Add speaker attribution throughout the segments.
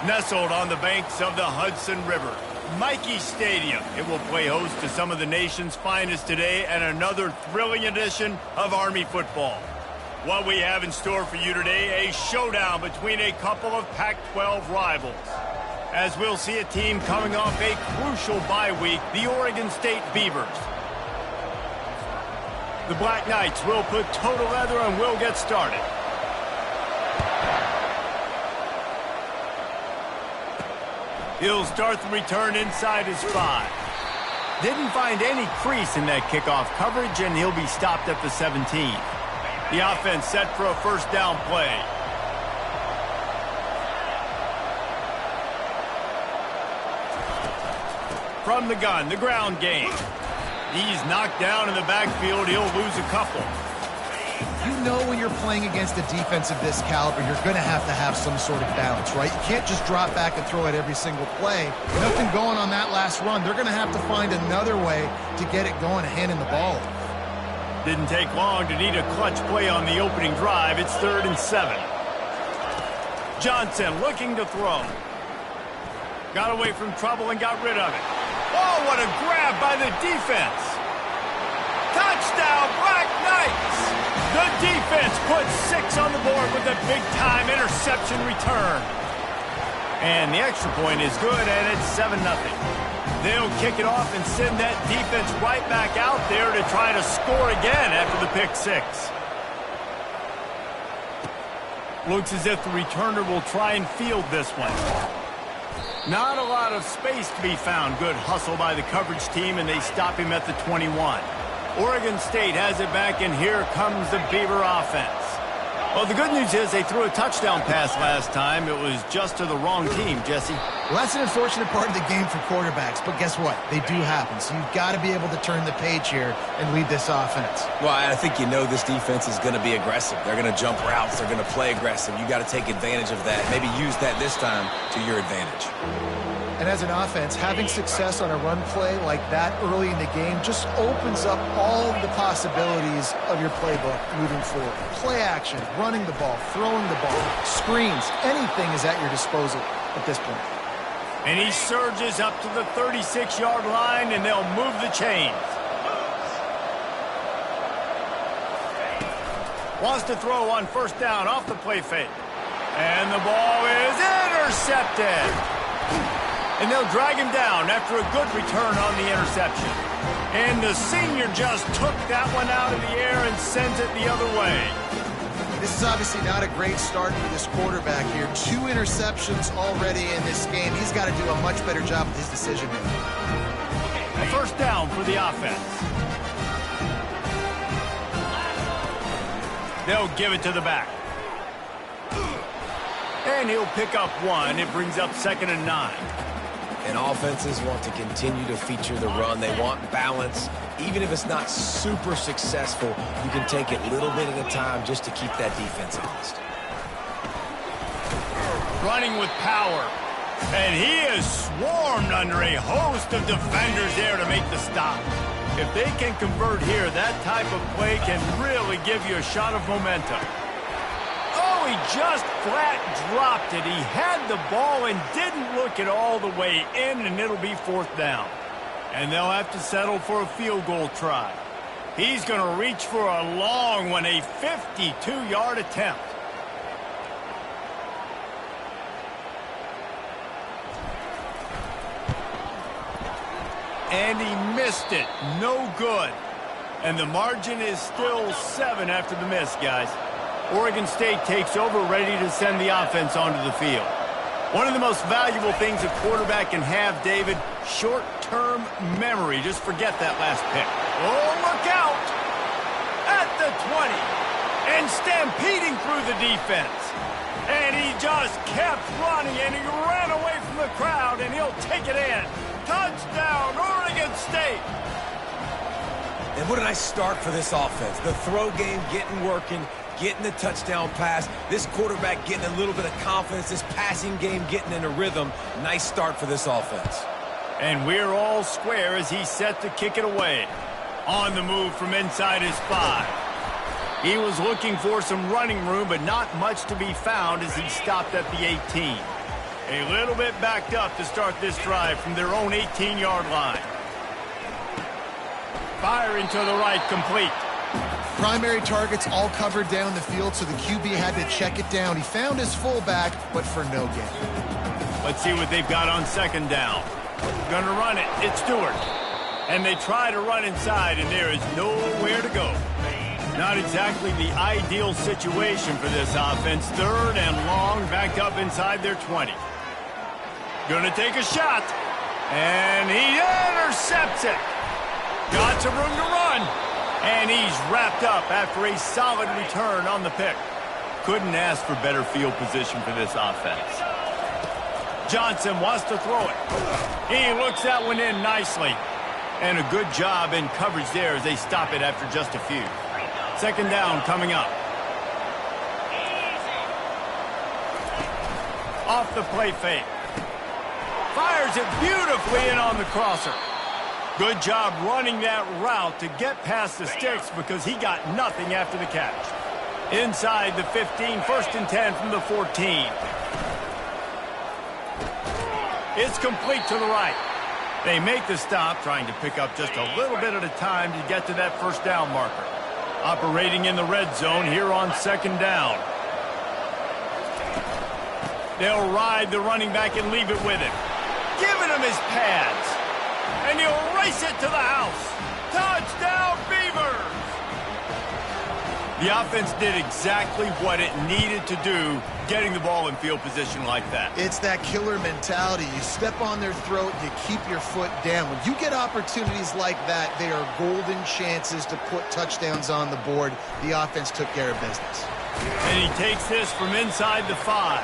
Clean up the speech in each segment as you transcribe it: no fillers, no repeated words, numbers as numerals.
Speaker 1: Nestled on the banks of the Hudson River, Michie Stadium. It will play host to some of the nation's finest today and another thrilling edition of Army football. What we have in store for you today, a showdown between a couple of Pac-12 rivals. As we'll see a team coming off a crucial bye week, the Oregon State Beavers. The Black Knights will put total leather and will get started. He'll start the return inside his 5. Didn't find any crease in that kickoff coverage, and he'll be stopped at the 17. The offense set for a first down play. From the gun, the ground game. He's knocked down in the backfield. He'll lose a couple.
Speaker 2: You know when you're playing against a defense of this caliber, you're going to have some sort of balance, right? You can't just drop back and throw it every single play. Nothing going on that last run. They're going to have to find another way to get it going, handing the ball.
Speaker 1: Didn't take long to need a clutch play on the opening drive. It's 3rd and 7. Johnson looking to throw. Got away from trouble and got rid of it. Oh, what a grab by the defense. Touchdown, Black Knights! The defense puts 6 on the board with a big-time interception return. And the extra point is good, and it's 7-0. They'll kick it off and send that defense right back out there to try to score again after the pick 6. Looks as if the returner will try and field this one. Not a lot of space to be found. Good hustle by the coverage team, and they stop him at the 21. Oregon State has it back, and here comes the Beaver offense. Well, the good news is they threw a touchdown pass last time. It was just to the wrong team, Jesse.
Speaker 2: Well, that's an unfortunate part of the game for quarterbacks, but guess what? They do happen, so you've got to be able to turn the page here and lead this offense.
Speaker 3: Well, I think you know this defense is going to be aggressive. They're going to jump routes. They're going to play aggressive. You got to take advantage of that. Maybe use that this time to your advantage.
Speaker 2: And as an offense, having success on a run play like that early in the game just opens up all of the possibilities of your playbook moving forward. Play action, running the ball, throwing the ball, screens, anything is at your disposal at this point.
Speaker 1: And he surges up to the 36-yard line, and they'll move the chains. Wants to throw on first down off the play fake. And the ball is intercepted. And they'll drag him down after a good return on the interception. And the senior just took that one out of the air and sends it the other way.
Speaker 2: This is obviously not a great start for this quarterback here. 2 interceptions already in this game. He's got to do a much better job with his decision making.
Speaker 1: A first down for the offense. They'll give it to the back. And he'll pick up 1. It brings up 2nd and 9.
Speaker 3: And offenses want to continue to feature the run. They want balance. Even if it's not super successful, you can take it little bit at a time just to keep that defense honest.
Speaker 1: Running with power. And he is swarmed under a host of defenders there to make the stop. If they can convert here, that type of play can really give you a shot of momentum. Oh, he just flat dropped it. He had the ball and didn't look it all the way in, and it'll be 4th down. And they'll have to settle for a field goal try. He's going to reach for a long one, a 52-yard attempt. And he missed it. No good. And the margin is still 7 after the miss, guys. Oregon State takes over, ready to send the offense onto the field. One of the most valuable things a quarterback can have, David, short-term memory. Just forget that last pick. Oh, look out! At the 20. And stampeding through the defense. And he just kept running, and he ran away from the crowd, and he'll take it in. Touchdown, Oregon State!
Speaker 3: And what a nice start for this offense. The throw game getting working, getting the touchdown pass. This quarterback getting a little bit of confidence. This passing game getting in a rhythm. Nice start for this offense.
Speaker 1: And we're all square as he's set to kick it away. On the move from inside his 5. He was looking for some running room, but not much to be found as he stopped at the 18. A little bit backed up to start this drive from their own 18-yard line. Firing to the right, complete.
Speaker 2: Primary targets all covered down the field, so the QB had to check it down. He found his fullback, but for no gain.
Speaker 1: Let's see what they've got on second down. Gonna run it. It's Stewart. And they try to run inside, and there is nowhere to go. Not exactly the ideal situation for this offense. Third and long, backed up inside their 20. Gonna take a shot. And he intercepts it. Got some room to run. And he's wrapped up after a solid return on the pick. Couldn't ask for better field position for this offense. Johnson wants to throw it. He looks that one in nicely. And a good job in coverage there as they stop it after just a few. Second down coming up. Off the play fake. Fires it beautifully in on the crosser. Good job running that route to get past the sticks because he got nothing after the catch. Inside the 15, first and 10 from the 14. It's complete to the right. They make the stop, trying to pick up just a little bit at a time to get to that first down marker. Operating in the red zone here on second down. They'll ride the running back and leave it with him. Giving him his pads. And he'll race it to the house. Touchdown, Beavers! The offense did exactly what it needed to do, getting the ball in field position like that.
Speaker 2: It's that killer mentality. You step on their throat, you keep your foot down. When you get opportunities like that, they are golden chances to put touchdowns on the board. The offense took care of business.
Speaker 1: And he takes this from inside the 5.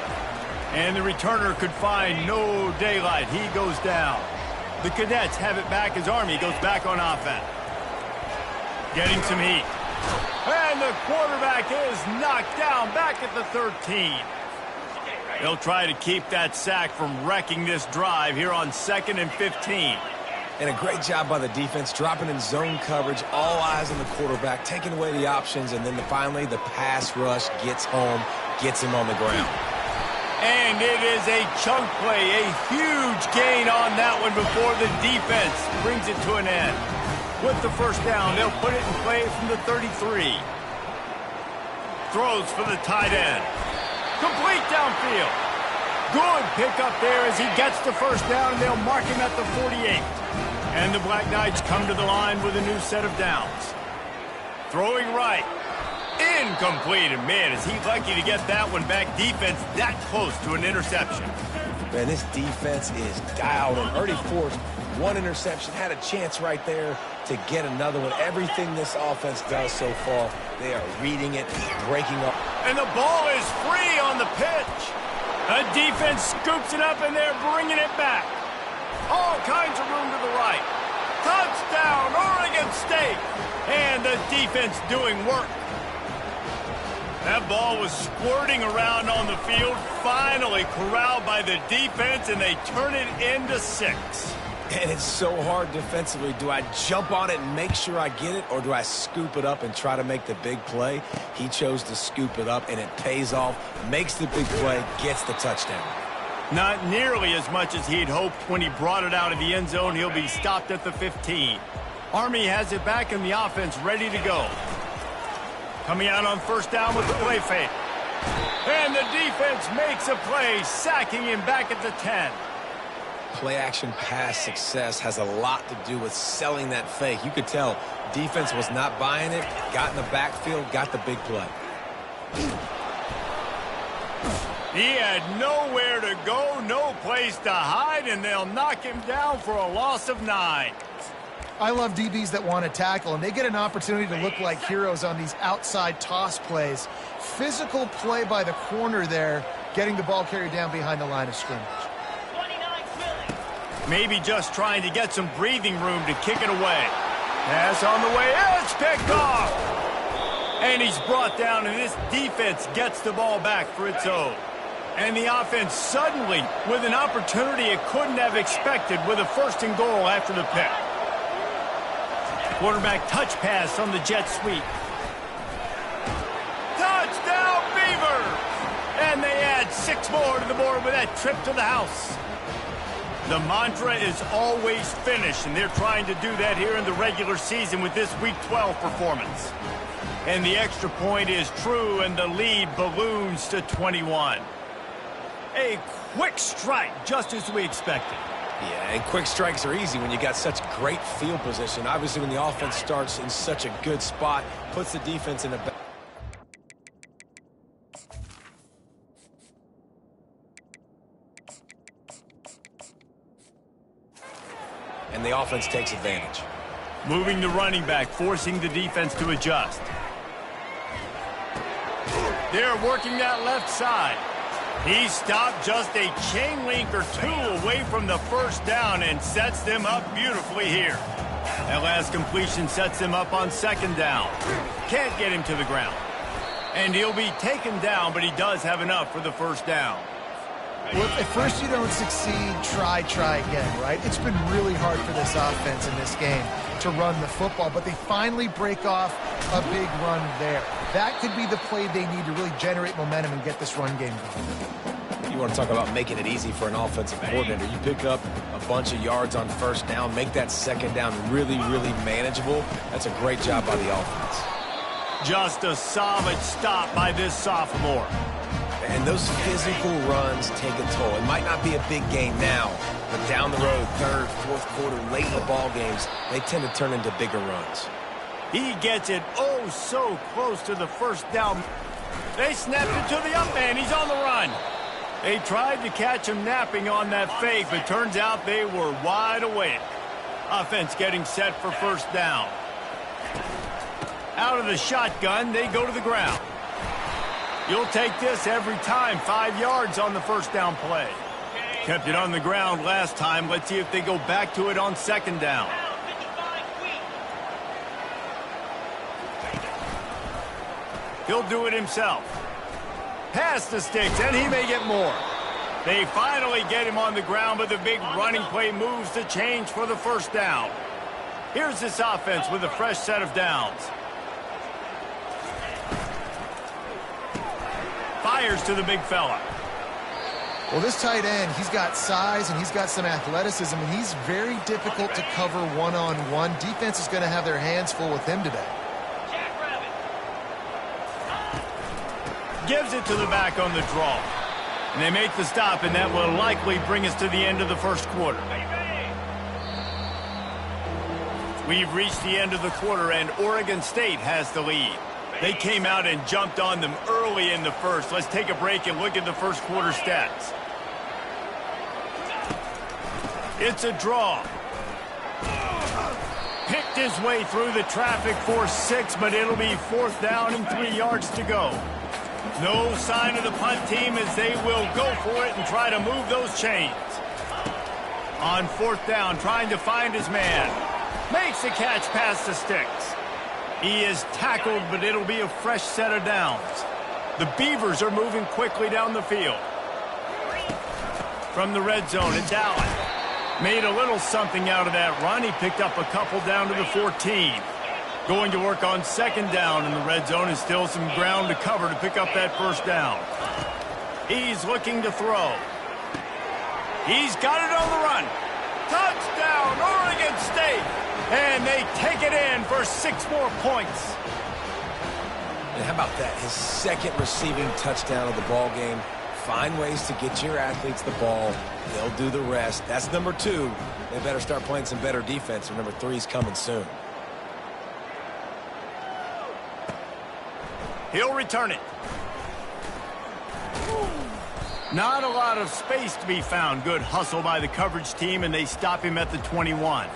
Speaker 1: And the returner could find no daylight. He goes down. The Cadets have it back as Army goes back on offense. Getting some heat. And the quarterback is knocked down back at the 13. They'll try to keep that sack from wrecking this drive here on 2nd and 15.
Speaker 3: And a great job by the defense, dropping in zone coverage, all eyes on the quarterback, taking away the options, and then finally the pass rush gets home, gets him on the ground.
Speaker 1: And it is a chunk play, a huge gain on that one before the defense brings it to an end. With the first down, they'll put it in play from the 33. Throws for the tight end. Complete downfield. Good pickup there as he gets the first down, and they'll mark him at the 48. And the Black Knights come to the line with a new set of downs. Throwing right. Incomplete, and man, is he lucky to get that one back. Defense that close to an interception.
Speaker 3: Man, this defense is dialed, and already forced one interception, had a chance right there to get another one. Everything this offense does so far, they are reading it, breaking up.
Speaker 1: And the ball is free on the pitch. The defense scoops it up, and they're bringing it back. All kinds of room to the right. Touchdown, Oregon State. And the defense doing work. That ball was squirting around on the field, finally corralled by the defense, and they turn it into 6.
Speaker 3: And it's so hard defensively. Do I jump on it and make sure I get it, or do I scoop it up and try to make the big play? He chose to scoop it up, and it pays off, makes the big play, gets the touchdown.
Speaker 1: Not nearly as much as he'd hoped when he brought it out of the end zone. He'll be stopped at the 15. Army has it back in the offense, ready to go. Coming out on first down with the play fake. And the defense makes a play, sacking him back at the 10.
Speaker 3: Play-action pass success has a lot to do with selling that fake. You could tell defense was not buying it, got in the backfield, got the big play.
Speaker 1: He had nowhere to go, no place to hide, and they'll knock him down for a loss of 9.
Speaker 2: I love DBs that want to tackle, and they get an opportunity to look like heroes on these outside toss plays. Physical play by the corner there, getting the ball carried down behind the line of scrimmage.
Speaker 1: Maybe just trying to get some breathing room to kick it away. Pass on the way, it's picked off! And he's brought down, and this defense gets the ball back for its own. And the offense suddenly, with an opportunity it couldn't have expected, with a first and goal after the pick. Quarterback touch pass on the jet sweep. Touchdown, Beavers! And they add adds 6 more to the board with that trip to the house. The mantra is always finish, and they're trying to do that here in the regular season with this Week 12 performance. And the extra point is true, and the lead balloons to 21. A quick strike, just as we expected.
Speaker 3: Yeah, and quick strikes are easy when you got such great field position. Obviously, when the offense starts in such a good spot, puts the defense in a better. And the offense takes advantage.
Speaker 1: Moving the running back, forcing the defense to adjust. They're working that left side. He stopped just a chain link or 2 away from the first down and sets them up beautifully here. That last completion sets him up on 2nd down. Can't get him to the ground. And he'll be taken down, but he does have enough for the first down.
Speaker 2: Well, if at first you don't succeed, try again, right? It's been really hard for this offense in this game to run the football, but they finally break off a big run there. That could be the play they need to really generate momentum and get this run game going.
Speaker 3: You want to talk about making it easy for an offensive coordinator. You pick up a bunch of yards on 1st down, make that 2nd down really, really manageable. That's a great job by the offense.
Speaker 1: Just a solid stop by this sophomore.
Speaker 3: And those physical runs take a toll. It might not be a big game now, but down the road, 3rd, 4th quarter, late in the ball games, they tend to turn into bigger runs.
Speaker 1: He gets it oh so close to the first down. They snapped it to the up man. He's on the run. They tried to catch him napping on that fake, but turns out they were wide awake. Offense getting set for 1st down. Out of the shotgun, they go to the ground. You'll take this every time. 5 yards on the 1st down play. Kept it on the ground last time. Let's see if they go back to it on 2nd down. He'll do it himself. Pass the sticks, and he may get more. They finally get him on the ground, but the big running play moves the change for the 1st down. Here's this offense with a fresh set of downs. Fires to the big fella.
Speaker 2: Well, this tight end, he's got size and he's got some athleticism, and he's very difficult to cover one-on-one. Defense is going to have their hands full with him today.
Speaker 1: Gives it to the back on the draw. And they make the stop, and that will likely bring us to the end of the 1st quarter. We've reached the end of the quarter, and Oregon State has the lead. They came out and jumped on them early in the 1st. Let's take a break and look at the 1st quarter stats. It's a draw. Picked his way through the traffic for 6, but it'll be 4th down and 3 yards to go. No sign of the punt team as they will go for it and try to move those chains. On 4th down, trying to find his man. Makes the catch past the sticks. He is tackled, but it'll be a fresh set of downs. The Beavers are moving quickly down the field. From the red zone, it's Allen. Made a little something out of that run. He picked up a couple down to the 14. Going to work on 2nd down in the red zone, and still some ground to cover to pick up that 1st down. He's looking to throw. He's got it on the run. Touchdown, Oregon State! And they take it in for 6 more points.
Speaker 3: And how about that? His 2nd receiving touchdown of the ball game. Find ways to get your athletes the ball. They'll do the rest. That's number 2. They better start playing some better defense, or number 3 is coming soon.
Speaker 1: He'll return it. Not a lot of space to be found. Good hustle by the coverage team, and they stop him at the 21.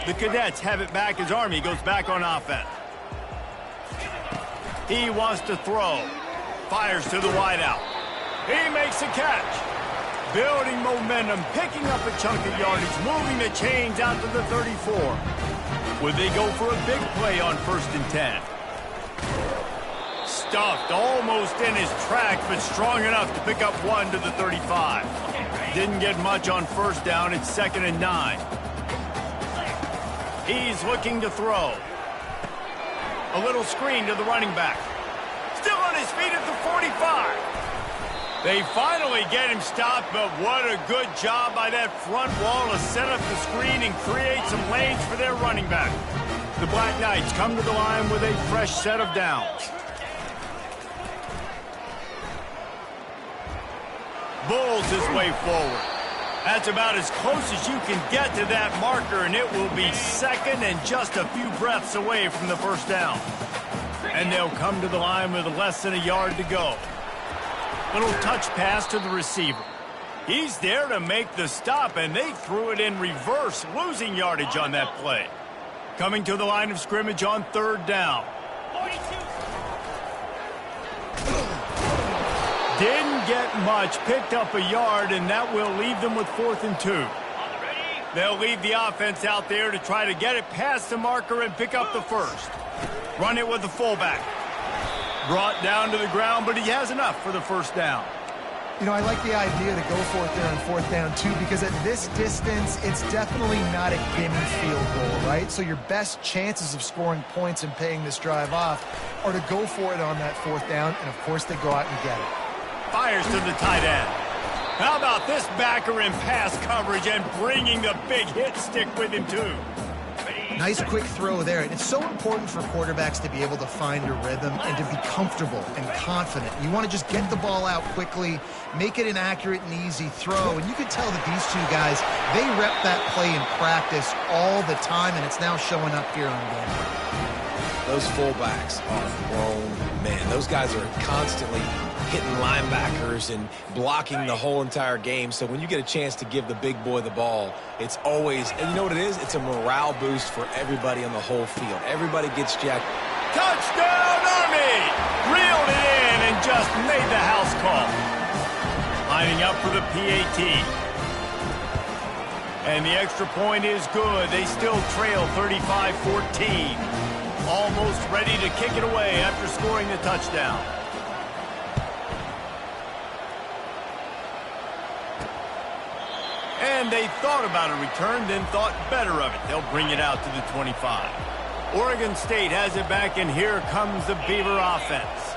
Speaker 1: The Cadets have it back as Army goes back on offense. He wants to throw. Fires to the wideout. He makes a catch. Building momentum, picking up a chunk of yardage, moving the chains out to the 34. Would they go for a big play on 1st and 10? Stuffed almost in his tracks, but strong enough to pick up 1 to the 35. Didn't get much on 1st down. It's 2nd and 9. He's looking to throw. A little screen to the running back. Still on his feet at the 45. They finally get him stopped, but what a good job by that front wall to set up the screen and create some lanes for their running back. The Black Knights come to the line with a fresh set of downs. Bulls his way forward. That's about as close as you can get to that marker, and it will be second and just a few breaths away from the first down. And they'll come to the line with less than a yard to go. Little touch pass to the receiver. He's there to make the stop, and they threw it in reverse, losing yardage on that play. Coming to the line of scrimmage on third down. Didn't get much, picked up a yard, and that will leave them with 4th and 2. They'll leave the offense out there to try to get it past the marker and pick up the first. Run it with the fullback. Brought down to the ground, but he has enough for the first down.
Speaker 2: You know, I like the idea to go for it there on 4th down, too, because at this distance, it's definitely not a gimme field goal, right? So your best chances of scoring points and paying this drive off are to go for it on that 4th down, and, of course, they go out and get it.
Speaker 1: Fires to the tight end. How about this backer in pass coverage and bringing the big hit stick with him, too?
Speaker 2: Nice quick throw there. And it's so important for quarterbacks to be able to find a rhythm and to be comfortable and confident. You want to just get the ball out quickly, make it an accurate and easy throw. And you can tell that these two guys, they rep that play in practice all the time, and it's now showing up here on game.
Speaker 3: Those fullbacks are grown men. Those guys are constantly hitting linebackers and blocking the whole entire game. So when you get a chance to give the big boy the ball, it's always, and you know what it is? It's a morale boost for everybody on the whole field. Everybody gets jacked.
Speaker 1: Touchdown, Army! Reeled it in and just made the house call. Lining up for the PAT. And the extra point is good. They still trail 35-14. Almost ready to kick it away after scoring the touchdown. And they thought about a return, then thought better of it. They'll bring it out to the 25. Oregon State has it back, and here comes the Beaver offense.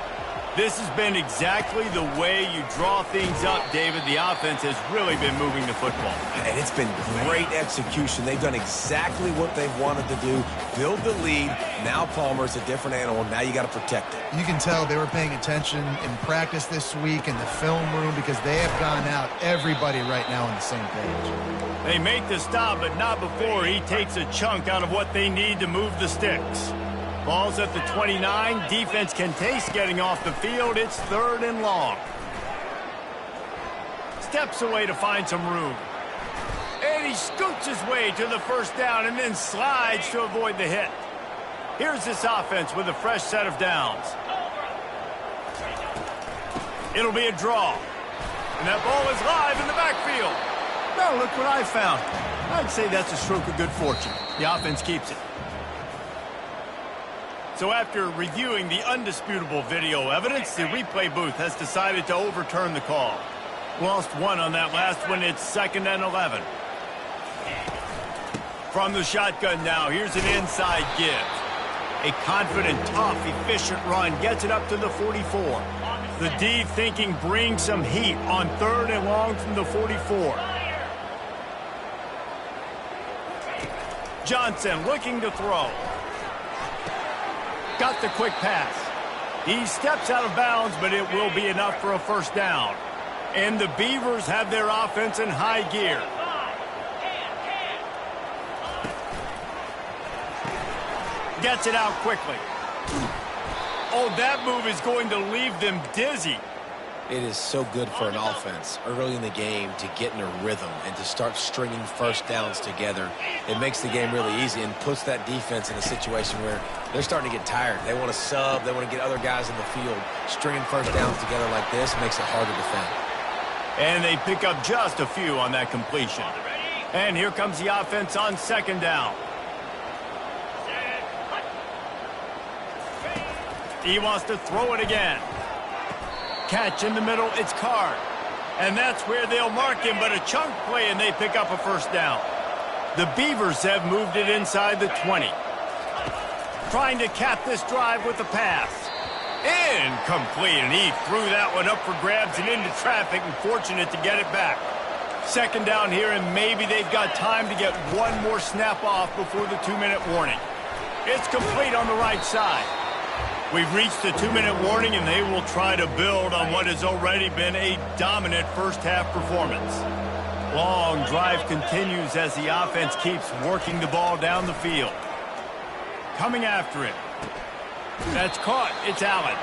Speaker 1: This has been exactly the way you draw things up, David. The offense has really been moving the football.
Speaker 3: And it's been great execution. They've done exactly what they've wanted to do. Build the lead. Now Palmer's a different animal. Now you got to protect it.
Speaker 2: You can tell they were paying attention in practice this week in the film room because they have gone out, everybody right now on the same page.
Speaker 1: They make the stop, but not before he takes a chunk out of what they need to move the sticks. Ball's at the 29. Defense can taste getting off the field. It's 3rd and long. Steps away to find some room. And he scoots his way to the first down and then slides to avoid the hit. Here's this offense with a fresh set of downs. It'll be a draw. And that ball is live in the backfield. Now look what I found. I'd say that's a stroke of good fortune. The offense keeps it. So after reviewing the undisputable video evidence, the replay booth has decided to overturn the call. Lost one on that last one. It's 2nd and 11. From the shotgun now, here's an inside give. A confident, tough, efficient run gets it up to the 44. The D thinking bring some heat on 3rd and long from the 44. Johnson looking to throw. Got the quick pass. He steps out of bounds, but it will be enough for a first down. And the Beavers have their offense in high gear. Gets it out quickly. Oh, that move is going to leave them dizzy.
Speaker 3: It is so good for an offense early in the game to get in a rhythm and to start stringing first downs together. It makes the game really easy and puts that defense in a situation where they're starting to get tired. They want to sub. They want to get other guys in the field. Stringing first downs together like this makes it hard to defend.
Speaker 1: And they pick up just a few on that completion. And here comes the offense on 2nd down. He wants to throw it again. Catch in the middle, it's Card. And that's where they'll mark him, but a chunk play and they pick up a first down. The Beavers have moved it inside the 20. Trying to cap this drive with the pass. Incomplete, and he threw that one up for grabs and into traffic, and fortunate to get it back. Second down here, and maybe they've got time to get one more snap off before the 2-minute warning. It's complete on the right side. We've reached the 2-minute warning, and they will try to build on what has already been a dominant first-half performance. Long drive continues as the offense keeps working the ball down the field. Coming after it. That's caught. It's Allen.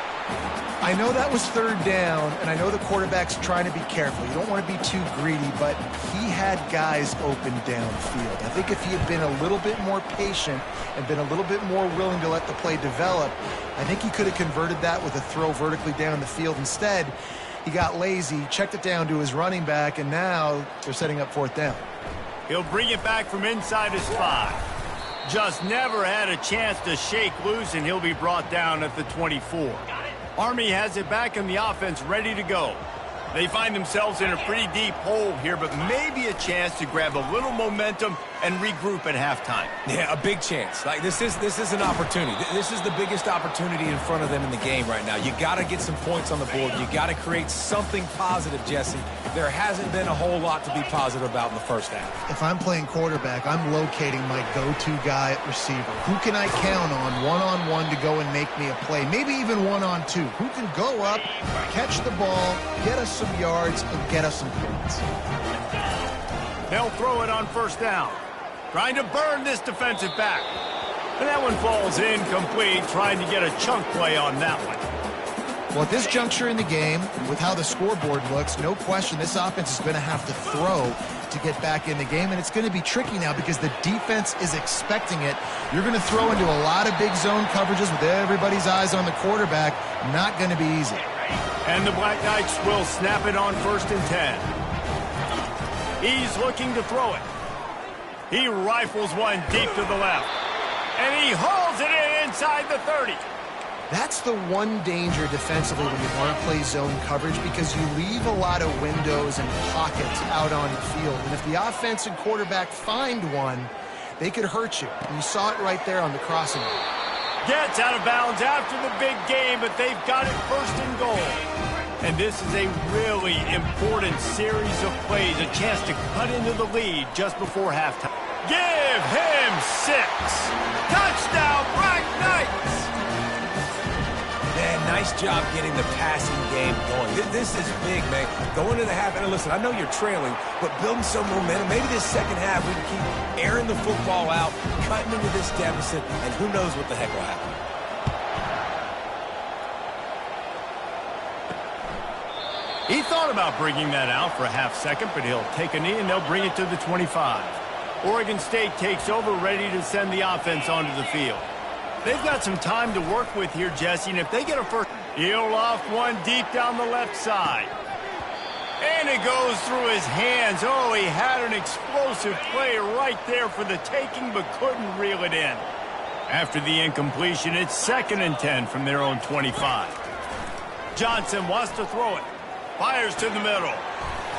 Speaker 2: I know that was third down, and I know the quarterback's trying to be careful. You don't want to be too greedy, but he had guys open downfield. I think if he had been a little bit more patient and been a little bit more willing to let the play develop, I think he could have converted that with a throw vertically down the field. Instead, he got lazy, checked it down to his running back, and now they're setting up fourth down.
Speaker 1: He'll bring it back from inside his 5. Just never had a chance to shake loose, and he'll be brought down at the 24. Army has it back in the offense ready to go. They find themselves in a pretty deep hole here, but maybe a chance to grab a little momentum and regroup at halftime.
Speaker 3: Yeah, a big chance. Like this is an opportunity. This is the biggest opportunity in front of them in the game right now. You got to get some points on the board. You got to create something positive, Jesse. There hasn't been a whole lot to be positive about in the first half.
Speaker 2: If I'm playing quarterback, I'm locating my go-to guy at receiver. Who can I count on one-on-one to go and make me a play? Maybe even one-on-two. Who can go up, catch the ball, get us some yards, and get us some points?
Speaker 1: They'll throw it on first down. Trying to burn this defensive back. And that one falls incomplete, trying to get a chunk play on that one.
Speaker 2: Well, at this juncture in the game, with how the scoreboard looks, no question this offense is going to have to throw to get back in the game, and it's going to be tricky now because the defense is expecting it. You're going to throw into a lot of big zone coverages with everybody's eyes on the quarterback. Not going to be easy.
Speaker 1: And the Black Knights will snap it on 1st and 10. He's looking to throw it. He rifles one deep to the left. And he hauls it in inside the 30.
Speaker 2: That's the one danger defensively when you want to play zone coverage, because you leave a lot of windows and pockets out on the field. And if the offense and quarterback find one, they could hurt you. And you saw it right there on the crossing.
Speaker 1: Gets out of bounds after the big game, but they've got it 1st and goal. And this is a really important series of plays, a chance to cut into the lead just before halftime. Give him 6. Touchdown, Black Knights!
Speaker 3: Man, nice job getting the passing game going. This is big, man. Going to the half, and listen, I know you're trailing, but building some momentum. Maybe this second half we can keep airing the football out, cutting into this deficit, and who knows what the heck will happen.
Speaker 1: He thought about bringing that out for a half second, but he'll take a knee and they'll bring it to the 25. Oregon State takes over, ready to send the offense onto the field. They've got some time to work with here, Jesse, and if they get a first, he'll loft one deep down the left side. And it goes through his hands. Oh, he had an explosive play right there for the taking, but couldn't reel it in. After the incompletion, it's 2nd and 10 from their own 25. Johnson wants to throw it. Fires to the middle.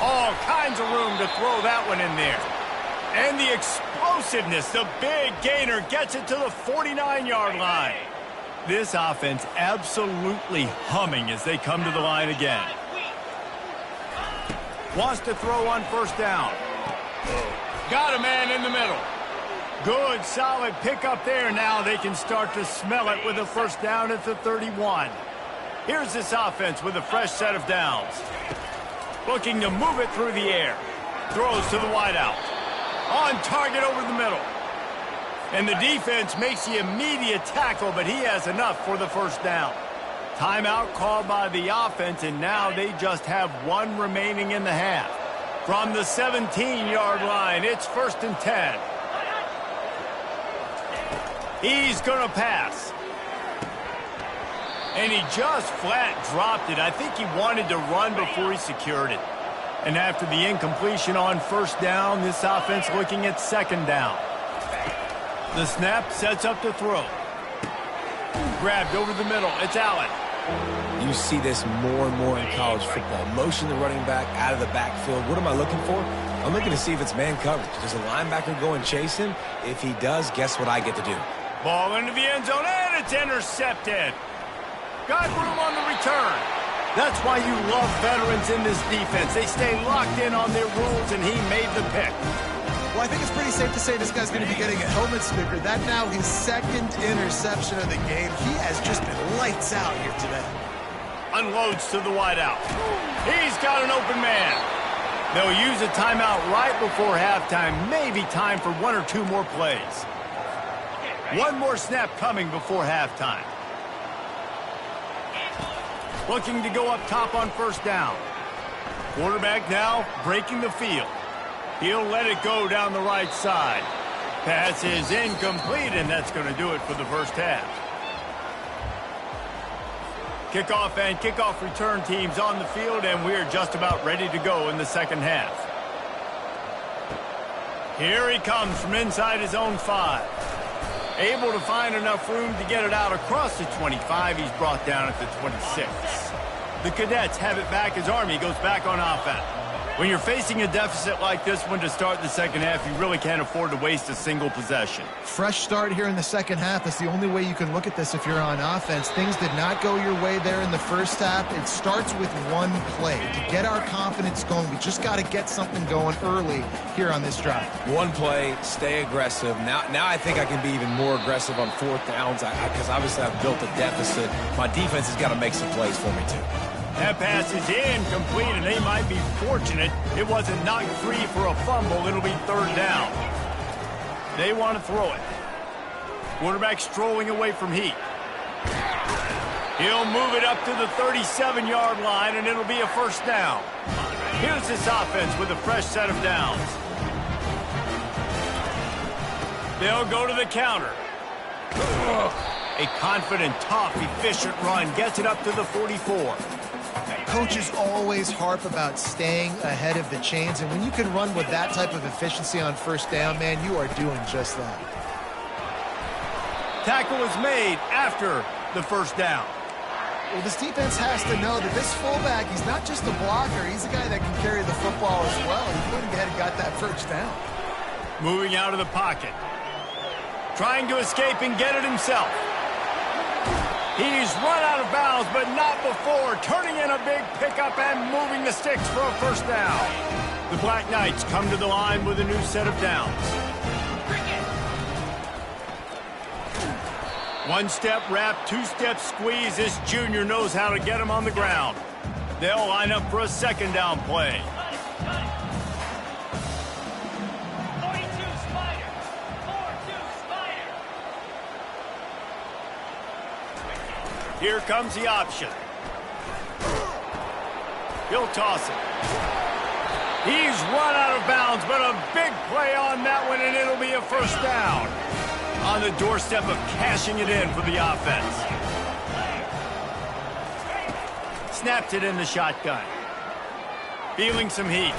Speaker 1: All kinds of room to throw that one in there. And the explosiveness, the big gainer gets it to the 49-yard line. This offense absolutely humming as they come to the line again. Wants to throw on 1st down. Got a man in the middle. Good, solid pickup there. Now they can start to smell it with a 1st down at the 31. Here's this offense with a fresh set of downs. Looking to move it through the air. Throws to the wideout. On target over the middle. And the defense makes the immediate tackle, but he has enough for the 1st down. Timeout called by the offense, and now they just have one remaining in the half. From the 17-yard line, it's 1st and 10. He's going to pass. And he just flat dropped it. I think he wanted to run before he secured it. And after the incompletion on 1st down, this offense looking at 2nd down. The snap sets up to throw. Grabbed over the middle. It's Allen.
Speaker 3: You see this more and more in college football. Motion the running back out of the backfield. What am I looking for? I'm looking to see if it's man coverage. Does a linebacker go and chase him? If he does, guess what I get to do?
Speaker 1: Ball into the end zone, and it's intercepted. Got room on the return. That's why you love veterans in this defense. They stay locked in on their rules, and he made the pick.
Speaker 2: Well, I think it's pretty safe to say this guy's going to be getting a helmet sticker. That now his second interception of the game. He has just been lights out here today.
Speaker 1: Unloads to the wideout. He's got an open man. They'll use a timeout right before halftime. Maybe time for one or two more plays. One more snap coming before halftime. Looking to go up top on first down. Quarterback now breaking the field. He'll let it go down the right side. Pass is incomplete, and that's going to do it for the first half. Kickoff and kickoff return teams on the field, and we're just about ready to go in the second half. Here he comes from inside his own 5. Able to find enough room to get it out across the 25. He's brought down at the 26. The Cadets have it back as Army goes back on offense. When you're facing a deficit like this one to start the second half, you really can't afford to waste a single possession.
Speaker 2: Fresh start here in the second half. That's the only way you can look at this if you're on offense. Things did not go your way there in the first half. It starts with one play. To get our confidence going, we just got to get something going early here on this drive.
Speaker 3: One play, stay aggressive. Now I think I can be even more aggressive on fourth downs because obviously I've built a deficit. My defense has got to make some plays for me, too.
Speaker 1: That pass is incomplete, and they might be fortunate it wasn't knocked free for a fumble. It'll be third down. They want to throw it. Quarterback strolling away from Heat. He'll move it up to the 37-yard line, and it'll be a first down. Here's this offense with a fresh set of downs. They'll go to the counter. A confident, tough, efficient run gets it up to the 44.
Speaker 2: Coaches always harp about staying ahead of the chains, and when you can run with that type of efficiency on first down, man, you are doing just that.
Speaker 1: Tackle is made after the first down.
Speaker 2: Well, this defense has to know that this fullback, he's not just a blocker, he's a guy that can carry the football as well. He went ahead and got that first down.
Speaker 1: Moving out of the pocket. Trying to escape and get it himself. He's run out of bounds, but not before. Turning in a big pickup and moving the sticks for a first down. The Black Knights come to the line with a new set of downs. One-step wrap, two-step squeeze. This junior knows how to get him on the ground. They'll line up for a second down play. Here comes the option. He'll toss it. He's run out of bounds, but a big play on that one, and it'll be a first down. On the doorstep of cashing it in for the offense. Snapped it in the shotgun. Feeling some heat.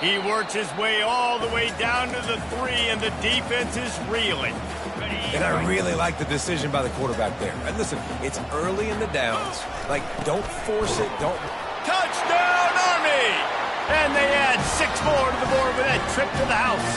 Speaker 1: He works his way all the way down to the 3, and the defense is reeling.
Speaker 3: And I really like the decision by the quarterback there. And listen, it's early in the downs. Like, don't force it. Don't.
Speaker 1: Touchdown, Army! And they add 6 more to the board with that trip to the house.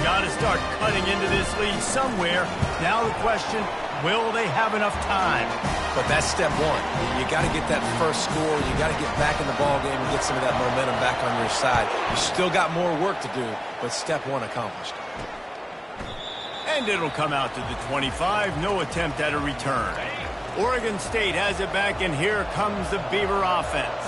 Speaker 1: Got to start cutting into this lead somewhere. Now the question, will they have enough time?
Speaker 3: But that's step one. You got to get that first score. You got to get back in the ball game and get some of that momentum back on your side. You still got more work to do, but step one accomplished.
Speaker 1: And it'll come out to the 25. No attempt at a return. Oregon State has it back, and here comes the Beaver offense.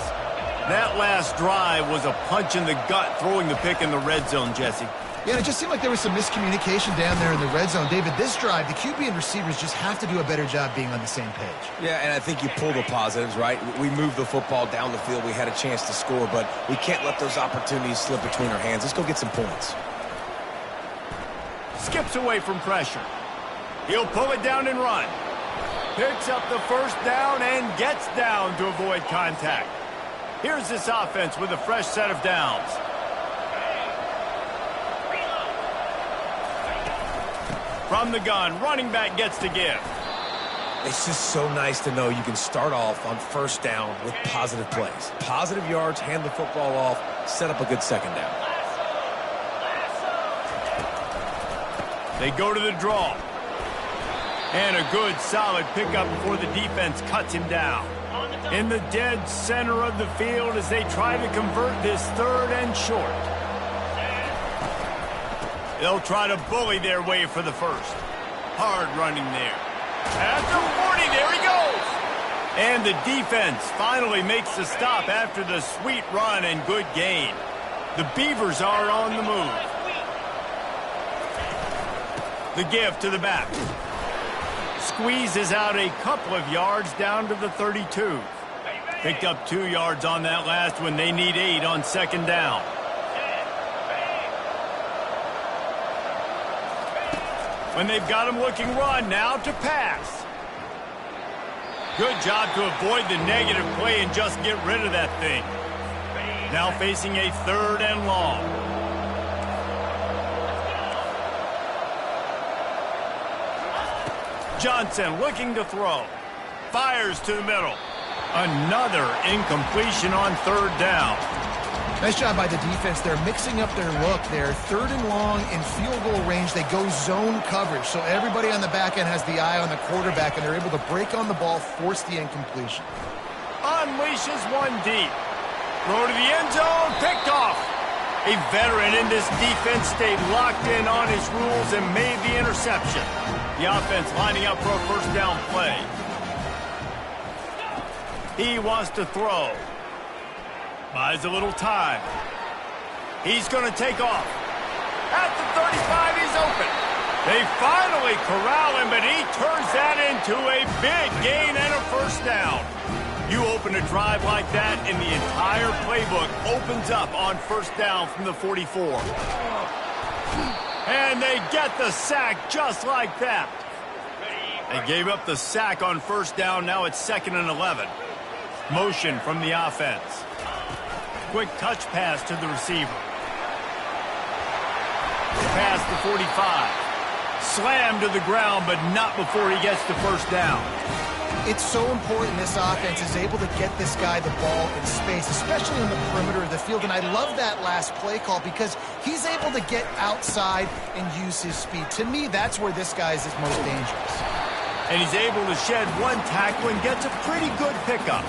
Speaker 1: That last drive was a punch in the gut, throwing the pick in the red zone, Jesse.
Speaker 2: Yeah, and it just seemed like there was some miscommunication down there in the red zone. David, this drive, the QB and receivers just have to do a better job being on the same page.
Speaker 3: Yeah, and I think you pull the positives, right? We moved the football down the field. We had a chance to score, but we can't let those opportunities slip between our hands. Let's go get some points.
Speaker 1: Skips away from pressure. He'll pull it down and run. Picks up the first down and gets down to avoid contact. Here's this offense with a fresh set of downs. From the gun, running back gets to give.
Speaker 3: It's just so nice to know you can start off on first down with positive plays. Positive yards, hand the football off, set up a good second down.
Speaker 1: They go to the draw. And a good, solid pickup before the defense cuts him down. In the dead center of the field as they try to convert this 3rd and short. They'll try to bully their way for the first. Hard running there. At the 40, there he goes! And the defense finally makes the stop after the sweet run and good gain. The Beavers are on the move. The give to the back. Squeezes out a couple of yards down to the 32. Picked up 2 yards on that last one. They need 8 on 2nd down. When they've got him looking run, now to pass. Good job to avoid the negative play and just get rid of that thing. Now facing a 3rd and long. Johnson looking to throw. Fires to the middle. Another incompletion on 3rd down.
Speaker 2: Nice job by the defense. They're mixing up their look there. 3rd and long in field goal range. They go zone coverage. So everybody on the back end has the eye on the quarterback, and they're able to break on the ball, force the incompletion.
Speaker 1: Unleashes one deep. Throw to the end zone. Picked off. A veteran in this defense stayed locked in on his rules and made the interception. The offense lining up for a 1st down play. He wants to throw. Buys a little time. He's going to take off. At the 35, he's open. They finally corral him, but he turns that into a big gain and a 1st down. You open a drive like that, and the entire playbook opens up on 1st down from the 44. And they get the sack just like that. They gave up the sack on 1st down. Now it's 2nd and 11. Motion from the offense. Quick touch pass to the receiver. Pass the 45. Slammed to the ground, but not before he gets the 1st down.
Speaker 2: It's so important this offense is able to get this guy the ball in space, especially in the perimeter of the field. And I love that last play call because he's able to get outside and use his speed. To me, that's where this guy is his most dangerous.
Speaker 1: And he's able to shed one tackle and gets a pretty good pickup.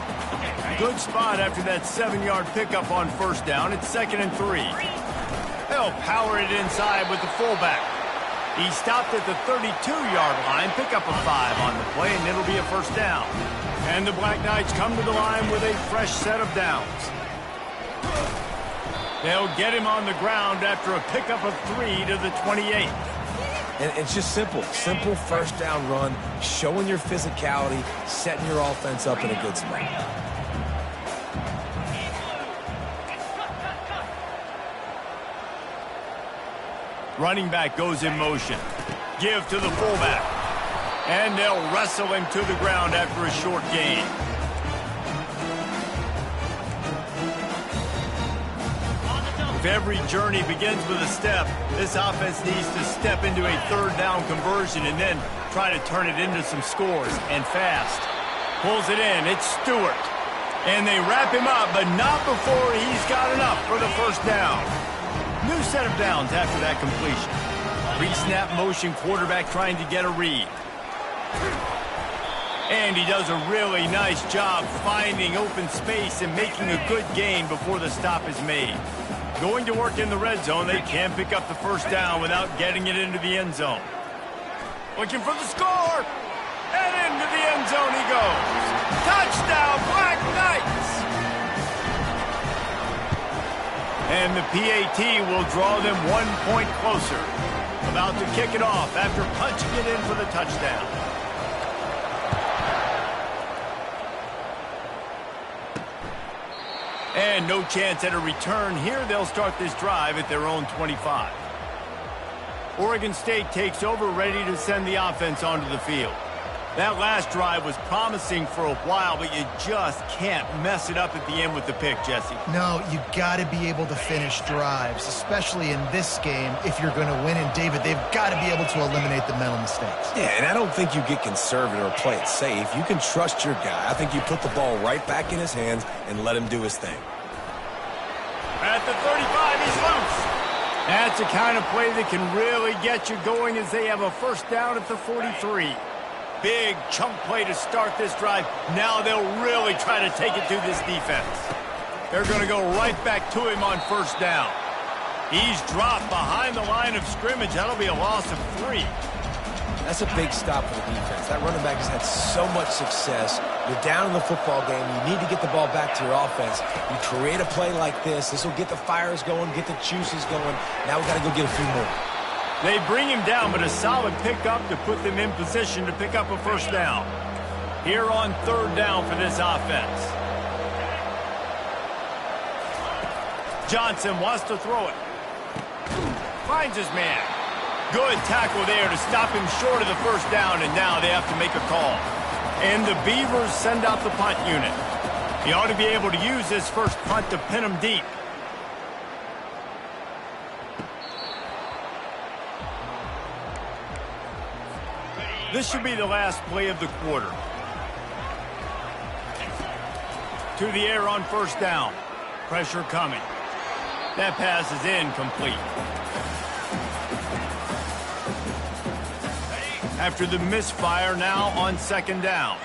Speaker 1: Good spot after that 7-yard pickup on 1st down. It's 2nd and 3. They'll power it inside with the fullback. He stopped at the 32-yard line, pick up a 5 on the play, and it'll be a 1st down. And the Black Knights come to the line with a fresh set of downs. They'll get him on the ground after a pickup of 3 to the 28.
Speaker 3: And it's just simple 1st down run, showing your physicality, setting your offense up in a good spot.
Speaker 1: Running back goes in motion. Give to the fullback. And they'll wrestle him to the ground after a short gain. If every journey begins with a step, this offense needs to step into a 3rd down conversion and then try to turn it into some scores, and fast. Pulls it in. It's Stewart. And they wrap him up, but not before he's got enough for the 1st down. New set of downs after that completion. Pre-snap motion, quarterback trying to get a read. And he does a really nice job finding open space and making a good gain before the stop is made. Going to work in the red zone, they can pick up the 1st down without getting it into the end zone. Looking for the score! And into the end zone he goes. Touchdown, Black Knights! And the PAT will draw them 1 point closer. About to kick it off after punching it in for the touchdown. And no chance at a return here. They'll start this drive at their own 25. Oregon State takes over, ready to send the offense onto the field. That last drive was promising for a while, but you just can't mess it up at the end with the pick, Jesse.
Speaker 2: No, you got to be able to finish drives, especially in this game. If you're going to win, and David, they've got to be able to eliminate the mental mistakes.
Speaker 3: Yeah, and I don't think you get conservative or play it safe. You can trust your guy. I think you put the ball right back in his hands and let him do his thing.
Speaker 1: At the 35, he's loose. That's the kind of play that can really get you going as they have a 1st down at the 43. Big chunk play to start this drive. Now they'll really try to take it to this defense. They're going to go right back to him on first down. He's dropped behind the line of scrimmage. That'll be a loss of 3.
Speaker 3: That's a big stop for the defense. That running back has had so much success. You're down in the football game. You need to get the ball back to your offense. You create a play like this. This will get the fires going, get the juices going. Now we got to go get a few more.
Speaker 1: They bring him down, but a solid pickup to put them in position to pick up a first down. Here on third down for this offense. Johnson wants to throw it. Finds his man. Good tackle there to stop him short of the first down, and now they have to make a call. And the Beavers send out the punt unit. He ought to be able to use this first punt to pin him deep. This should be the last play of the quarter. To the air on first down. Pressure coming. That pass is incomplete. After the misfire, now on second down.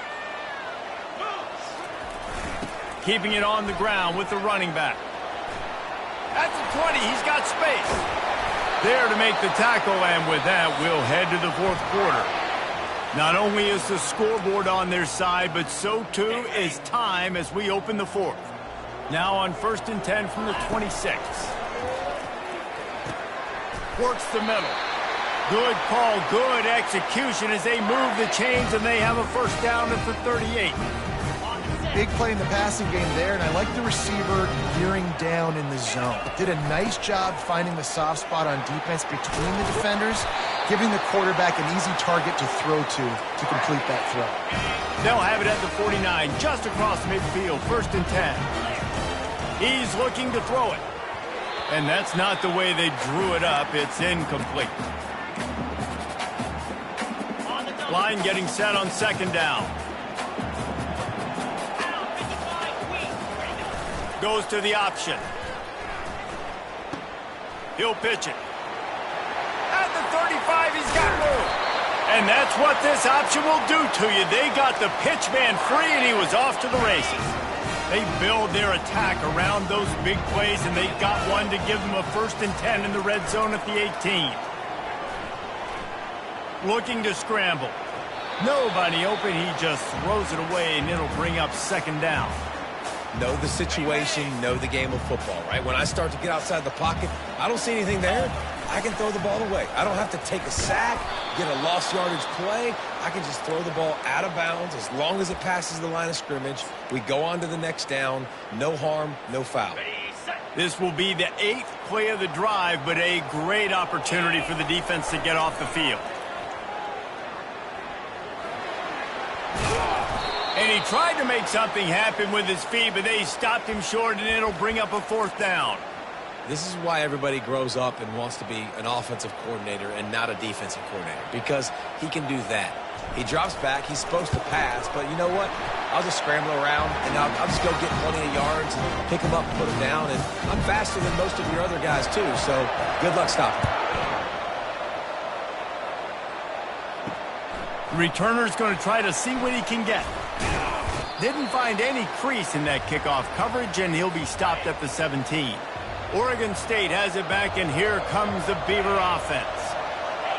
Speaker 1: Keeping it on the ground with the running back. At the 20, he's got space. There to make the tackle, and with that, we'll head to the fourth quarter. Not only is the scoreboard on their side, but so too is time as we open the fourth. Now on 1st and 10 from the 26. Works the middle. Good call, good execution as they move the chains, and they have a first down at the 38.
Speaker 2: Big play in the passing game there, and I like the receiver gearing down in the zone. Did a nice job finding the soft spot on defense between the defenders, giving the quarterback an easy target to throw to complete that throw.
Speaker 1: They'll have it at the 49, just across midfield, 1st and 10. He's looking to throw it. And that's not the way they drew it up. It's incomplete. Line getting set on second down. Goes to the option. He'll pitch it. At the 35, he's got room. And that's what this option will do to you. They got the pitch man free, and he was off to the races. They build their attack around those big plays, and they got one to give them a 1st and 10 in the red zone at the 18. Looking to scramble. Nobody open. He just throws it away, and it'll bring up second down.
Speaker 3: Know the situation, know the game of football, right? When I start to get outside the pocket, I don't see anything there. I can throw the ball away. I don't have to take a sack, get a lost yardage play. I can just throw the ball out of bounds as long as it passes the line of scrimmage. We go on to the next down. No harm, no foul.
Speaker 1: This will be the 8th play of the drive, but a great opportunity for the defense to get off the field. And he tried to make something happen with his feet, but they stopped him short, and it'll bring up a 4th down.
Speaker 3: This is why everybody grows up and wants to be an offensive coordinator and not a defensive coordinator, because he can do that. He drops back. He's supposed to pass, but you know what? I'll just scramble around, and I'll just go get plenty of yards and pick him up and put him down. And I'm faster than most of your other guys, too, so good luck stopping.
Speaker 1: The returner's going to try to see what he can get. Didn't find any crease in that kickoff coverage, and he'll be stopped at the 17. Oregon State has it back, and here comes the Beaver offense.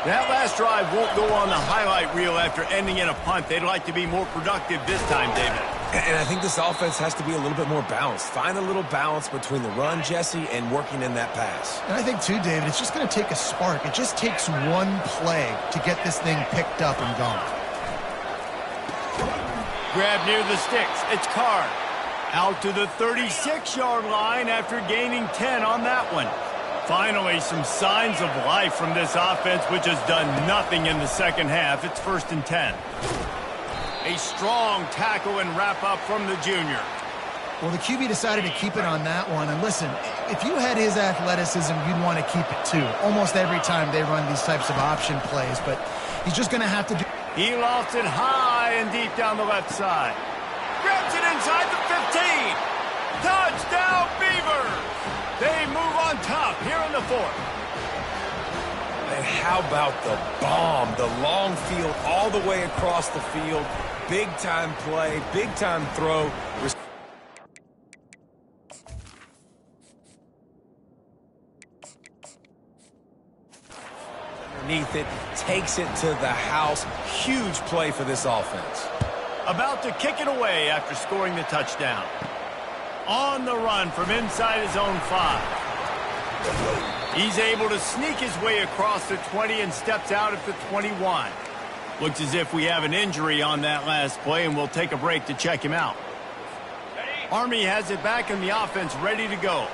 Speaker 1: That last drive won't go on the highlight reel after ending in a punt. They'd like to be more productive this time, David.
Speaker 3: And I think this offense has to be a little bit more balanced. Find a little balance between the run, Jesse, and working in that pass.
Speaker 2: And I think, too, David, it's just going to take a spark. It just takes one play to get this thing picked up and going.
Speaker 1: Grab near the sticks. It's Card. Out to the 36-yard line after gaining 10 on that one. Finally, some signs of life from this offense, which has done nothing in the second half. It's 1st and 10. A strong tackle and wrap-up from the junior.
Speaker 2: Well, the QB decided to keep it on that one. And listen, if you had his athleticism, you'd want to keep it too. Almost every time they run these types of option plays, but he's just going to have to do...
Speaker 1: He lofts it high and deep down the left side. Grabs it inside the 15. Touchdown, Beavers! They move on top here in the 4th.
Speaker 3: And how about the bomb? The long field all the way across the field. Big-time play, big-time throw. Underneath it, takes it to the house. Huge play for this offense.
Speaker 1: About to kick it away after scoring the touchdown. On the run from inside his own 5. He's able to sneak his way across the 20 and steps out at the 21. Looks as if we have an injury on that last play, and we'll take a break to check him out. Army has it back in the offense, ready to go.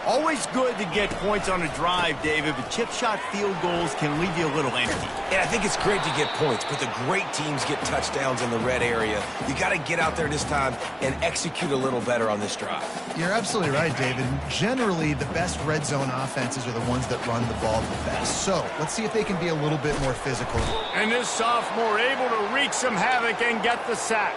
Speaker 1: Always good to get points on a drive, David, but chip shot field goals can leave you a little empty.
Speaker 3: And I think it's great to get points, but the great teams get touchdowns in the red area. You got to get out there this time and execute a little better on this drive.
Speaker 2: You're absolutely right, David. Generally, the best red zone offenses are the ones that run the ball the best. So let's see if they can be a little bit more physical.
Speaker 1: And this sophomore able to wreak some havoc and get the sack.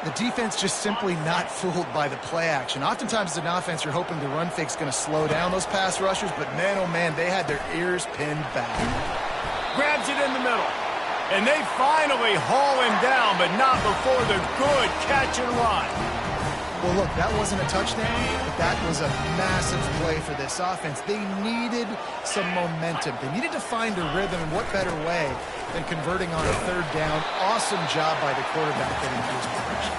Speaker 2: The defense just simply not fooled by the play action. Oftentimes, as an offense, you're hoping the run fake's going to slow down those pass rushers, but man, oh man, they had their ears pinned back.
Speaker 1: Grabs it in the middle. And they finally haul him down, but not before the good catch and run.
Speaker 2: Well, look, that wasn't a touchdown, but that was a massive play for this offense. They needed some momentum. They needed to find a rhythm, and what better way than converting on a third down. Awesome job by the quarterback getting to his progression.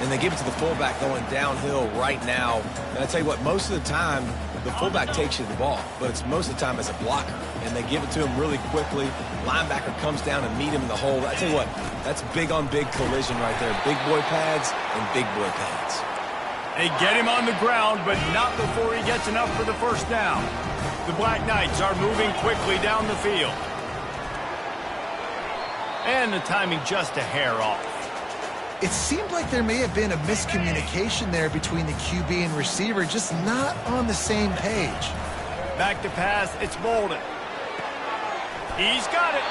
Speaker 3: And they give it to the fullback going downhill right now. And I tell you what, most of the time, the fullback takes you the ball, but it's most of the time as a blocker. And they give it to him really quickly. Linebacker comes down and meet him in the hole. I tell you what, that's big on big collision right there. Big boy pads and big boy pads.
Speaker 1: They get him on the ground, but not before he gets enough for the first down. The Black Knights are moving quickly down the field. And the timing just a hair off.
Speaker 2: It seemed like there may have been a miscommunication there between the QB and receiver, just not on the same page.
Speaker 1: Back to pass, it's Bolden. He's got it.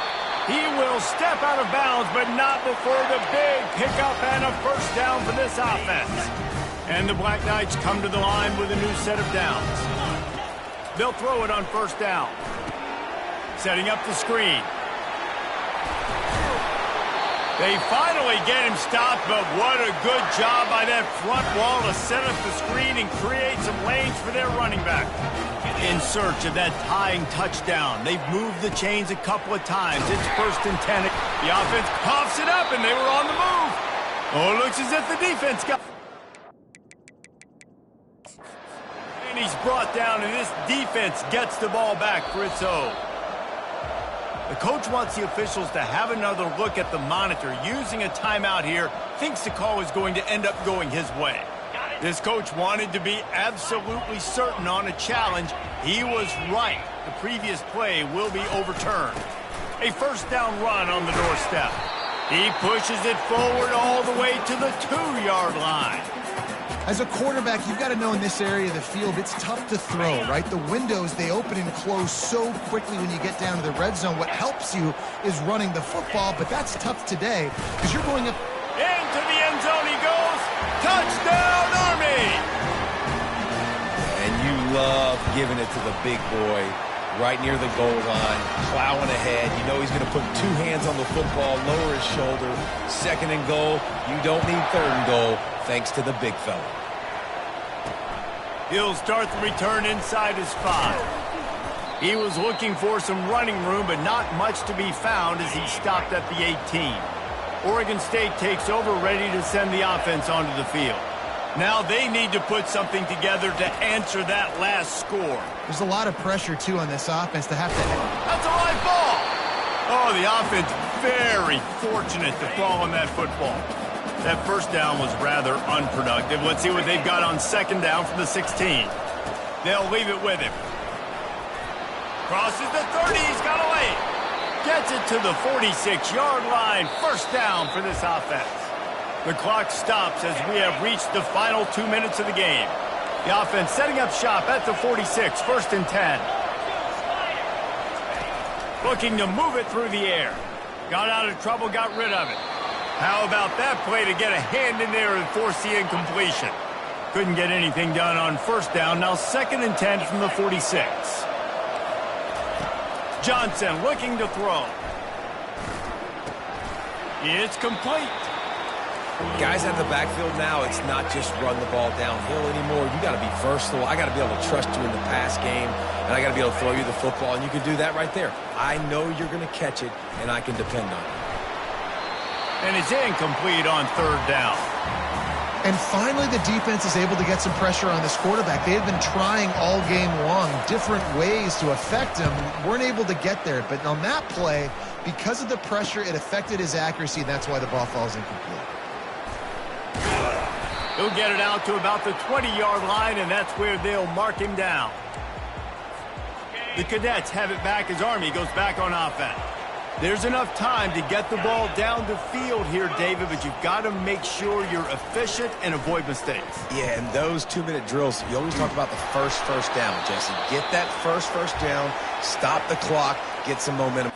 Speaker 1: He will step out of bounds, but not before the big pickup and a first down for this offense. And the Black Knights come to the line with a new set of downs. They'll throw it on first down. Setting up the screen. They finally get him stopped, but what a good job by that front wall to set up the screen and create some lanes for their running back. In search of that tying touchdown. They've moved the chains a couple of times. It's 1st and 10. The offense coughs it up, and they were on the move. Oh, it looks as if the defense got... And he's brought down, and this defense gets the ball back for its own. The coach wants the officials to have another look at the monitor. Using a timeout here, thinks the call is going to end up going his way. This coach wanted to be absolutely certain on a challenge. He was right. The previous play will be overturned. A first down run on the doorstep. He pushes it forward all the way to the 2-yard line.
Speaker 2: As a quarterback, you've got to know in this area of the field, it's tough to throw, right? The windows, they open and close so quickly when you get down to the red zone. What helps you is running the football, but that's tough today because you're going up.
Speaker 1: Into the end zone he goes. Touchdown, Army!
Speaker 3: And you love giving it to the big boy right near the goal line, plowing ahead. You know he's going to put 2 hands on the football, lower his shoulder. 2nd and goal. You don't need 3rd and goal. Thanks to the big fella.
Speaker 1: He'll start the return inside his 5. He was looking for some running room, but not much to be found as he stopped at the 18. Oregon State takes over, ready to send the offense onto the field. Now they need to put something together to answer that last score.
Speaker 2: There's a lot of pressure, too, on this offense to have to...
Speaker 1: That's a live ball! Oh, the offense very fortunate to fall on that football. That first down was rather unproductive. Let's see what they've got on 2nd down from the 16. They'll leave it with him. Crosses the 30. He's got a lane. Gets it to the 46-yard line. First down for this offense. The clock stops as we have reached the final 2 minutes of the game. The offense setting up shop at the 46. 1st and 10. Looking to move it through the air. Got out of trouble, got rid of it. How about that play to get a hand in there and force the incompletion? Couldn't get anything done on first down. Now 2nd and 10 from the 46. Johnson looking to throw. It's complete.
Speaker 3: Guys out of the backfield now, it's not just run the ball downhill anymore. You got to be versatile. I got to be able to trust you in the pass game, and I got to be able to throw you the football, and you can do that right there. I know you're going to catch it, and I can depend on it.
Speaker 1: And it's incomplete on third down.
Speaker 2: And finally, the defense is able to get some pressure on this quarterback. They had been trying all game long different ways to affect him, weren't able to get there. But on that play, because of the pressure, it affected his accuracy, and that's why the ball falls incomplete.
Speaker 1: He'll get it out to about the 20-yard line, and that's where they'll mark him down. The Cadets have it back as Army goes back on offense. There's enough time to get the ball down the field here, David, but you've got to make sure you're efficient and avoid mistakes.
Speaker 3: Yeah, and those 2-minute drills, you always talk about the first down, Jesse. Get that first down, stop the clock, get some momentum.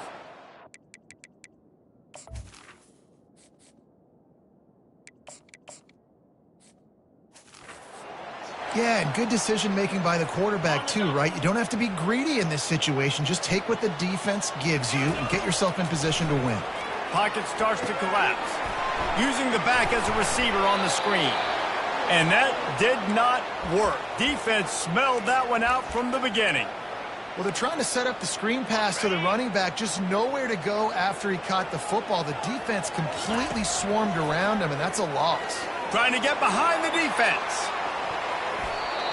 Speaker 2: Yeah, and good decision-making by the quarterback, too, right? You don't have to be greedy in this situation. Just take what the defense gives you and get yourself in position to win.
Speaker 1: Pocket starts to collapse. Using the back as a receiver on the screen. And that did not work. Defense smelled that one out from the beginning.
Speaker 2: Well, they're trying to set up the screen pass to the running back, just nowhere to go after he caught the football. The defense completely swarmed around him, and that's a loss.
Speaker 1: Trying to get behind the defense.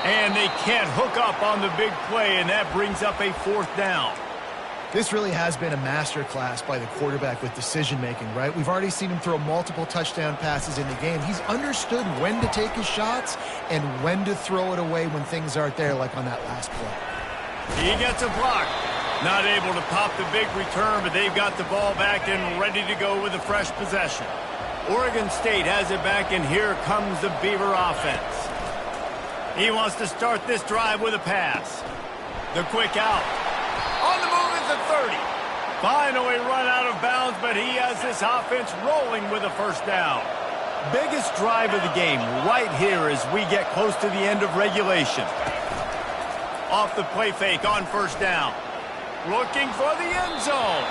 Speaker 1: And they can't hook up on the big play, and that brings up a fourth down.
Speaker 2: This really has been a masterclass by the quarterback with decision-making, right? We've already seen him throw multiple touchdown passes in the game. He's understood when to take his shots and when to throw it away when things aren't there, like on that last play.
Speaker 1: He gets a block. Not able to pop the big return, but they've got the ball back and ready to go with a fresh possession. Oregon State has it back, and here comes the Beaver offense. He wants to start this drive with a pass. The quick out. On the move at the 30. Finally run out of bounds, but he has this offense rolling with a first down. Biggest drive of the game right here as we get close to the end of regulation. Off the play fake on first down. Looking for the end zone.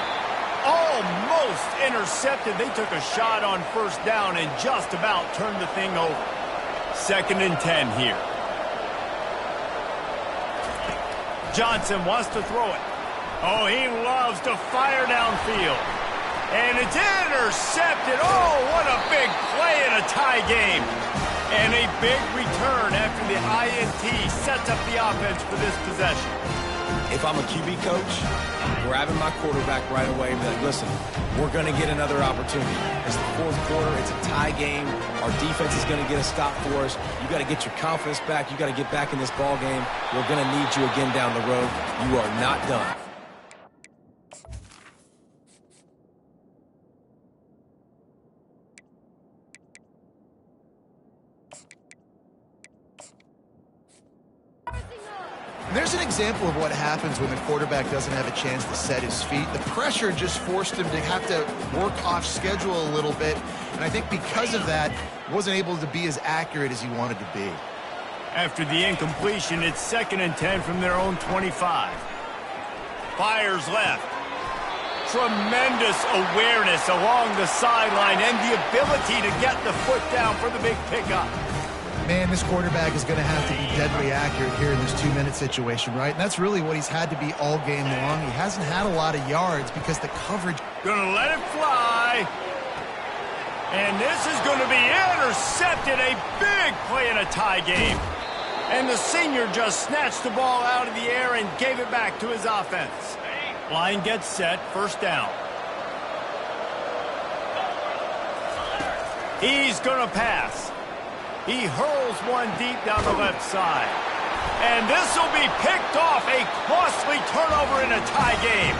Speaker 1: Almost intercepted. They took a shot on first down and just about turned the thing over. 2nd and 10 here. Johnson wants to throw it. Oh, he loves to fire downfield. And it's intercepted. Oh, what a big play in a tie game. And a big return after the INT sets up the offense for this possession.
Speaker 3: If I'm a QB coach, I'm grabbing my quarterback right away and be like, listen, we're going to get another opportunity. It's the 4th quarter. It's a tie game. Our defense is going to get a stop for us. You got to get your confidence back. You got to get back in this ball game. We're going to need you again down the road. You are not done.
Speaker 2: There's an example of what happens when the quarterback doesn't have a chance to set his feet. The pressure just forced him to have to work off schedule a little bit, and I think because of that, wasn't able to be as accurate as he wanted to be.
Speaker 1: After the incompletion, it's 2nd and 10 from their own 25. Fires left. Tremendous awareness along the sideline and the ability to get the foot down for the big pickup.
Speaker 2: Man, this quarterback is going to have to be deadly accurate here in this 2-minute situation, right? And that's really what he's had to be all game long. He hasn't had a lot of yards because the coverage...
Speaker 1: Gonna let it fly. And this is going to be intercepted. A big play in a tie game. And the senior just snatched the ball out of the air and gave it back to his offense. Line gets set, first down. He's going to pass. He hurls one deep down the left side. And this will be picked off. A costly turnover in a tie game.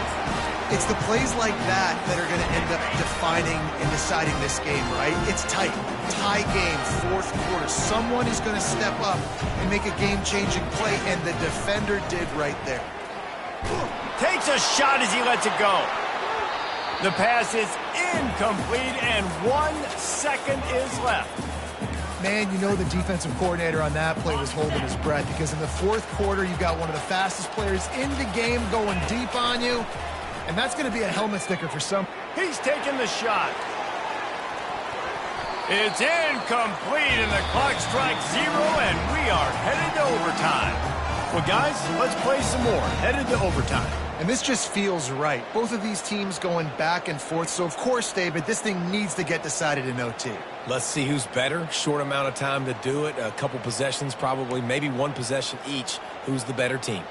Speaker 2: It's the plays like that that are going to end up defining and deciding this game, right? It's tight. Tie game, 4th quarter. Someone is going to step up and make a game-changing play, and the defender did right there.
Speaker 1: Takes a shot as he lets it go. The pass is incomplete, and 1 second is left.
Speaker 2: Man, you know the defensive coordinator on that play was holding his breath because in the 4th quarter, you got one of the fastest players in the game going deep on you. And that's going to be a helmet sticker for some.
Speaker 1: He's taking the shot. It's incomplete, and the clock strikes 0, and we are headed to overtime. Well, guys, let's play some more. Headed to overtime.
Speaker 2: And this just feels right. Both of these teams going back and forth. So, of course, David, this thing needs to get decided in OT.
Speaker 3: Let's see who's better. Short amount of time to do it. A couple possessions, probably, maybe one possession each. Who's the better team?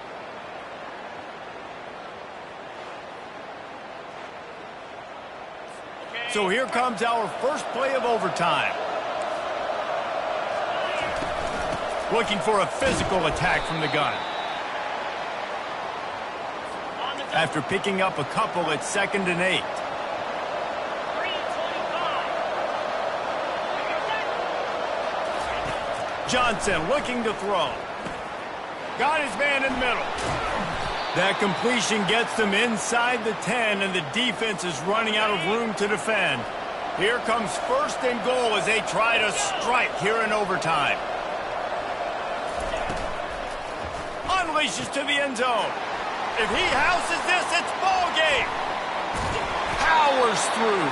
Speaker 1: So here comes our first play of overtime. Looking for a physical attack from the gun. After picking up a couple at 2nd and 8. Johnson looking to throw. Got his man in the middle. That completion gets them inside the 10, and the defense is running out of room to defend. Here comes 1st and goal as they try to strike here in overtime. Unleashes to the end zone. If he houses this, it's ball game. Powers through.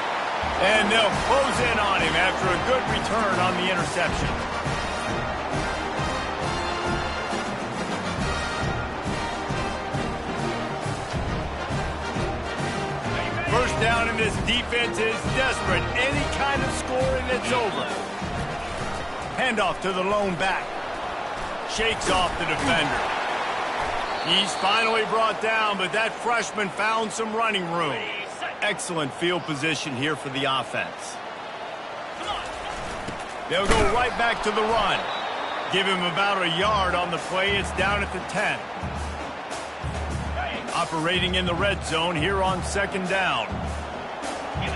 Speaker 1: And they'll close in on him after a good return on the interception. First down, and this defense is desperate. Any kind of score, and it's over. Handoff to the lone back. Shakes off the defender. He's finally brought down, but that freshman found some running room. Excellent field position here for the offense. They'll go right back to the run. Give him about a yard on the play. It's down at the 10. Operating in the red zone here on 2nd down.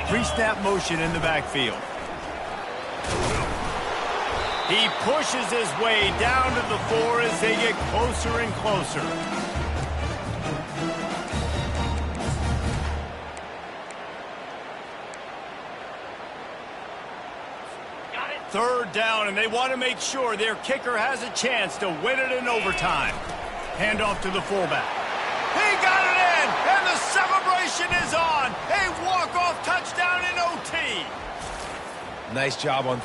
Speaker 1: Pre-snap motion in the backfield. He pushes his way down to the 4 as they get closer and closer. Third down, and they want to make sure their kicker has a chance to win it in overtime. Handoff to the fullback. He got it in, and the celebration is on. A walk-off touchdown in OT.
Speaker 3: Nice job on